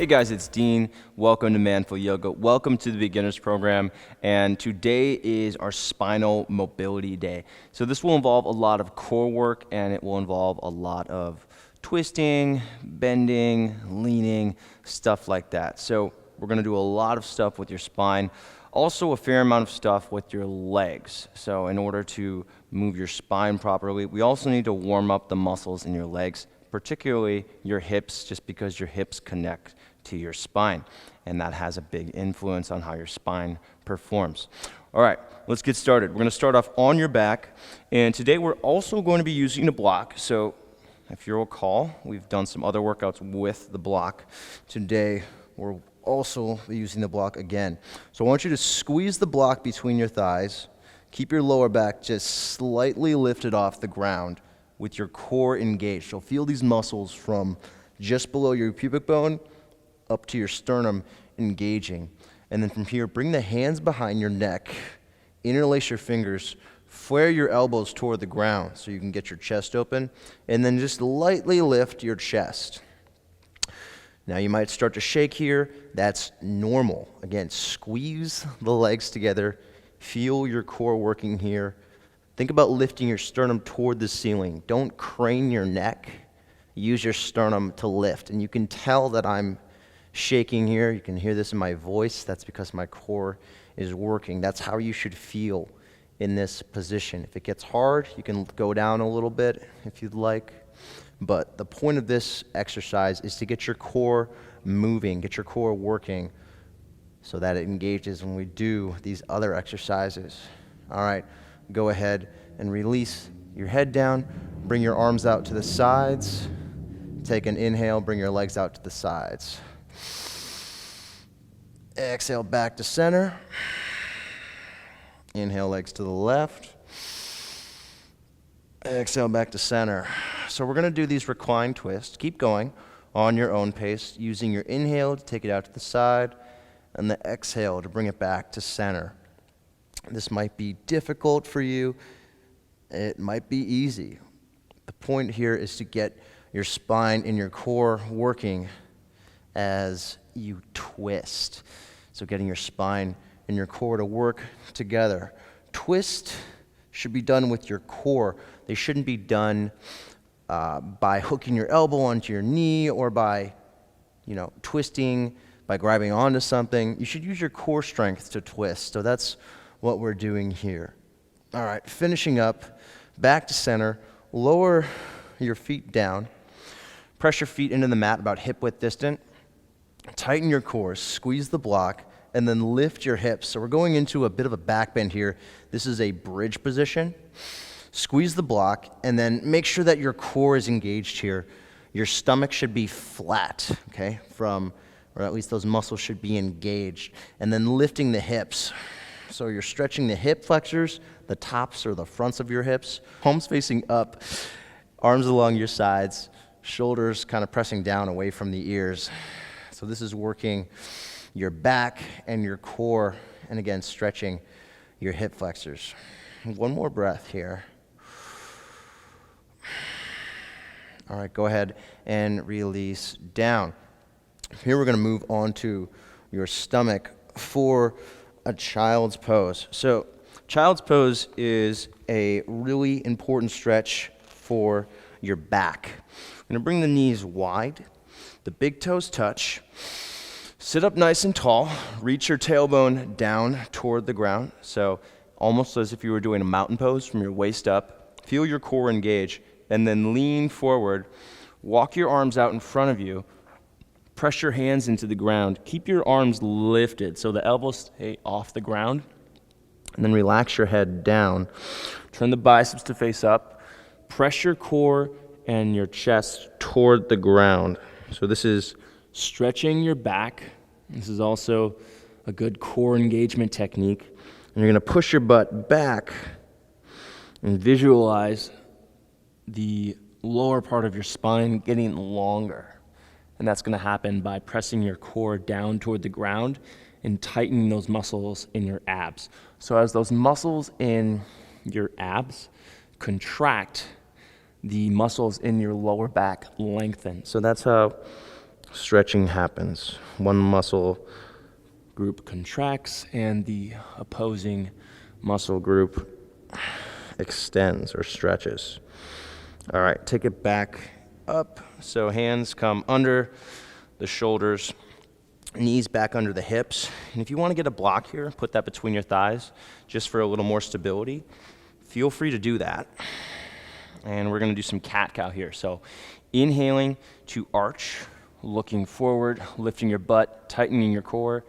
Hey guys, it's Dean. Welcome to Manful Yoga. Welcome to the Beginners Program. And today is our Spinal Mobility Day. So this will involve a lot of core work, and it will involve a lot of twisting, bending, leaning, stuff like that. So we're going to do a lot of stuff with your spine. Also a fair amount of stuff with your legs. So in order to move your spine properly, we also need to warm up the muscles in your legs, particularly your hips, just because your hips connect to your spine, and that has a big influence on how your spine performs. All right, let's get started. We're going to start off on your back, and today we're also going to be using a block. So if you'll recall, we've done some other workouts with the block. Today we're also using the block again. So I want you to squeeze the block between your thighs. Keep your lower back just slightly lifted off the ground with your core engaged. So feel these muscles from just below your pubic bone up to your sternum engaging. And then from here, bring the hands behind your neck, interlace your fingers, flare your elbows toward the ground so you can get your chest open, and then just lightly lift your chest. Now you might start to shake here. That's normal. Again, squeeze the legs together. Feel your core working here. Think about lifting your sternum toward the ceiling. Don't crane your neck. Use your sternum to lift. And you can tell that I'm shaking here. You can hear this in my voice. That's because my core is working. That's how you should feel in this position. If it gets hard, you can go down a little bit if you'd like. But the point of this exercise is to get your core moving, get your core working so that it engages when we do these other exercises. All right, go ahead and release your head down. Bring your arms out to the sides. Take an inhale, bring your legs out to the sides. Exhale back to center. Inhale, legs to the left. Exhale back to center. So we're going to do these reclined twists. Keep going on your own pace, using your inhale to take it out to the side, and the exhale to bring it back to center. This might be difficult for you. It might be easy. The point here is to get your spine and your core working as you twist. So getting your spine and your core to work together. Twist should be done with your core. They shouldn't be done by hooking your elbow onto your knee or by, twisting, by grabbing onto something. You should use your core strength to twist. So that's what we're doing here. All right, finishing up, back to center. Lower your feet down. Press your feet into the mat about hip width distant. Tighten your core, squeeze the block, and then lift your hips. So we're going into a bit of a back bend here. This is a bridge position. Squeeze the block, and then make sure that your core is engaged here. Your stomach should be flat, okay, or at least those muscles should be engaged. And then lifting the hips. So you're stretching the hip flexors, the tops or the fronts of your hips, palms facing up, arms along your sides, shoulders kind of pressing down away from the ears. So this is working your back and your core, and again, stretching your hip flexors. One more breath here. All right, go ahead and release down. Here we're going to move on to your stomach for a child's pose. So child's pose is a really important stretch for your back. I'm going to bring the knees wide. The big toes touch. Sit up nice and tall. Reach your tailbone down toward the ground. So almost as if you were doing a mountain pose from your waist up. Feel your core engage. And then lean forward. Walk your arms out in front of you. Press your hands into the ground. Keep your arms lifted so the elbows stay off the ground. And then relax your head down. Turn the biceps to face up. Press your core and your chest toward the ground. So this is stretching your back. This is also a good core engagement technique. And you're going to push your butt back and visualize the lower part of your spine getting longer. And that's going to happen by pressing your core down toward the ground and tightening those muscles in your abs. So as those muscles in your abs contract, the muscles in your lower back lengthen. So that's how stretching happens. One muscle group contracts and the opposing muscle group extends or stretches. All right, take it back up. So hands come under the shoulders, knees back under the hips. And if you want to get a block here, put that between your thighs just for a little more stability. Feel free to do that. And we're going to do some cat-cow here. So inhaling to arch, looking forward, lifting your butt, tightening your core.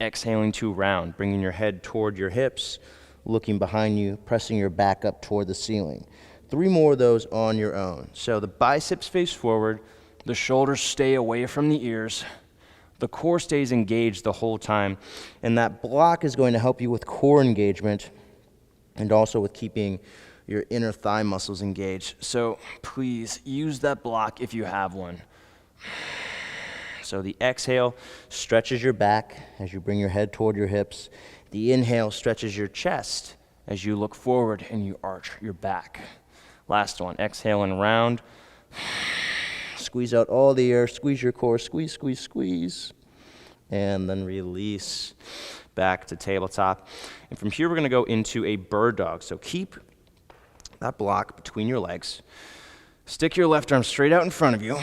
Exhaling to round, bringing your head toward your hips, looking behind you, pressing your back up toward the ceiling. 3 more of those on your own. So the biceps face forward, the shoulders stay away from the ears, the core stays engaged the whole time, and that block is going to help you with core engagement and also with keeping your inner thigh muscles engaged. So please use that block if you have one. So the exhale stretches your back as you bring your head toward your hips. The inhale stretches your chest as you look forward and you arch your back. Last one, exhale and round. Squeeze out all the air, squeeze your core, squeeze, squeeze, squeeze. And then release back to tabletop. And from here, we're gonna go into a bird dog. So keep that block between your legs. Stick your left arm straight out in front of you.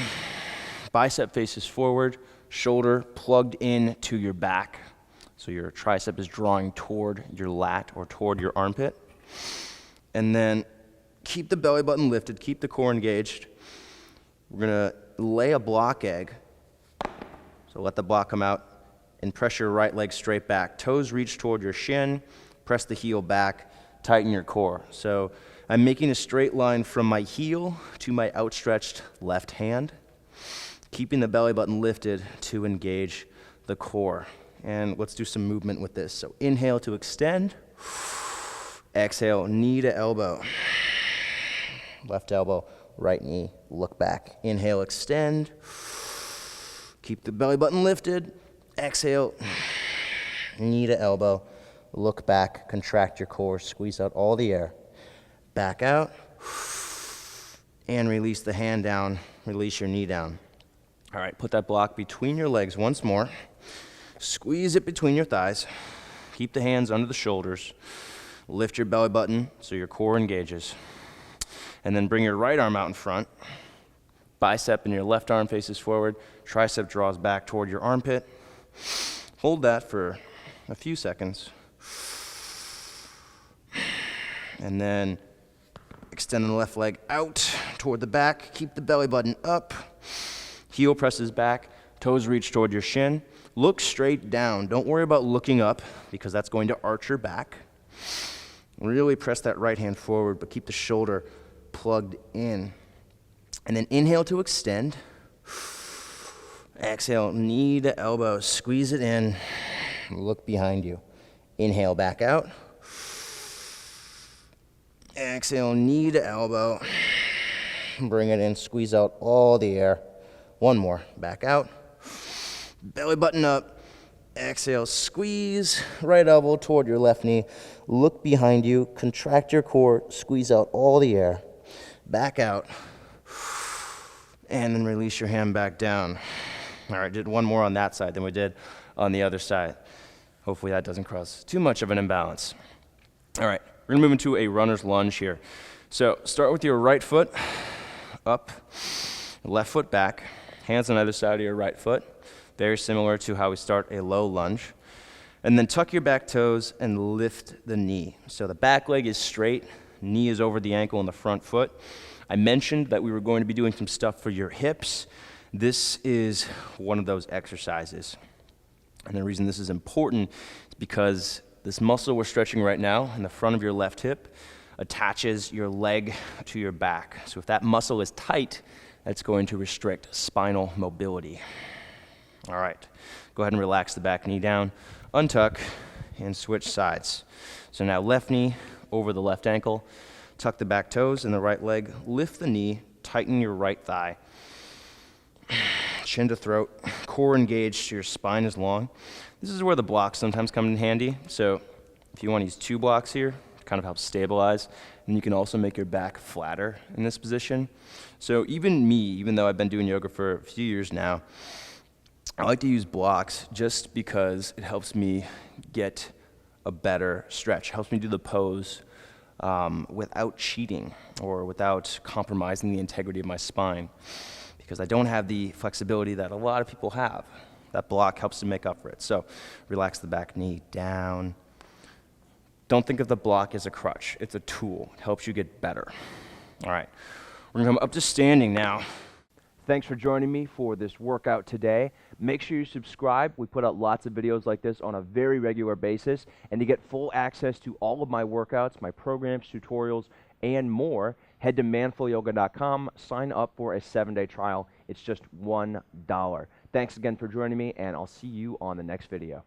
Bicep faces forward, shoulder plugged in to your back. So your tricep is drawing toward your lat or toward your armpit. And then keep the belly button lifted, keep the core engaged. We're gonna lay a block egg. So let the block come out and press your right leg straight back. Toes reach toward your shin, press the heel back, tighten your core. So I'm making a straight line from my heel to my outstretched left hand, keeping the belly button lifted to engage the core. And let's do some movement with this. So inhale to extend. Exhale, knee to elbow. Left elbow, right knee, look back. Inhale, extend. Keep the belly button lifted. Exhale, knee to elbow, look back, contract your core, squeeze out all the air. Back out. And release the hand down, release your knee down. All right, put that block between your legs once more. Squeeze it between your thighs. Keep the hands under the shoulders. Lift your belly button so your core engages. And then bring your right arm out in front. Bicep in your left arm faces forward. Tricep draws back toward your armpit. Hold that for a few seconds. And then extend the left leg out toward the back. Keep the belly button up. Heel presses back, toes reach toward your shin. Look straight down. Don't worry about looking up because that's going to arch your back. Really press that right hand forward, but keep the shoulder plugged in. And then inhale to extend. Exhale, knee to elbow. Squeeze it in. Look behind you. Inhale, back out. Exhale, knee to elbow. Bring it in. Squeeze out all the air. One more. Back out. Belly button up. Exhale, squeeze. Right elbow toward your left knee. Look behind you. Contract your core. Squeeze out all the air. Back out. And then release your hand back down. All right, did one more on that side than we did on the other side. Hopefully that doesn't cause too much of an imbalance. All right, we're gonna move into a runner's lunge here. So start with your right foot up, left foot back, hands on either side of your right foot. Very similar to how we start a low lunge. And then tuck your back toes and lift the knee. So the back leg is straight, knee is over the ankle and the front foot. I mentioned that we were going to be doing some stuff for your hips. This is one of those exercises. And the reason this is important is because this muscle we're stretching right now in the front of your left hip attaches your leg to your back. So if that muscle is tight, that's going to restrict spinal mobility. All right, go ahead and relax the back knee down, untuck, and switch sides. So now left knee over the left ankle, tuck the back toes in the right leg, lift the knee, tighten your right thigh. Chin to throat, core engaged so your spine is long. This is where the blocks sometimes come in handy. So if you want to use 2 blocks here, it kind of helps stabilize. And you can also make your back flatter in this position. So even me, even though I've been doing yoga for a few years now, I like to use blocks just because it helps me get a better stretch. It helps me do the pose without cheating or without compromising the integrity of my spine, because I don't have the flexibility that a lot of people have. That block helps to make up for it. So relax the back knee down. Don't think of the block as a crutch. It's a tool. It helps you get better. All right, we're gonna come up to standing now. Thanks for joining me for this workout today. Make sure you subscribe. We put out lots of videos like this on a very regular basis. And to get full access to all of my workouts, my programs, tutorials, and more, head to manfulyoga.com, sign up for a 7-day trial. It's just $1. Thanks again for joining me, and I'll see you on the next video.